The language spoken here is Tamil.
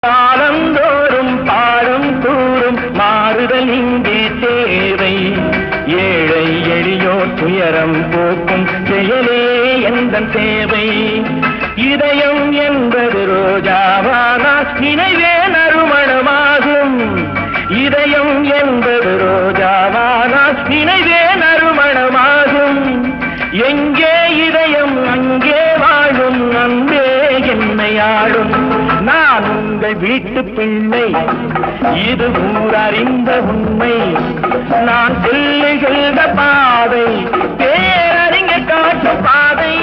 காலந்தோறும் பாடும் கூறும் மாறுதல் இங்கே தேவை. ஏழை எளியோர் துயரம் போக்கும் செயலே எந்தன் சேவை. இதயம் என்பது ரோஜாவானால் நினைவே நறுமணமாகும். இதயம் என்பது ரோஜாவானால் நினைவே நறுமணமாகும். எங்கே இதயம் அங்கே வாழும் அன்பே என்னை ஆளும். நான் உங்கள் வீட்டு பிள்ளை, இது ஊரறிந்த உண்மை. நான் செல்லுகின்ற பாதை பேரறிஞர் காட்டும் பாதை.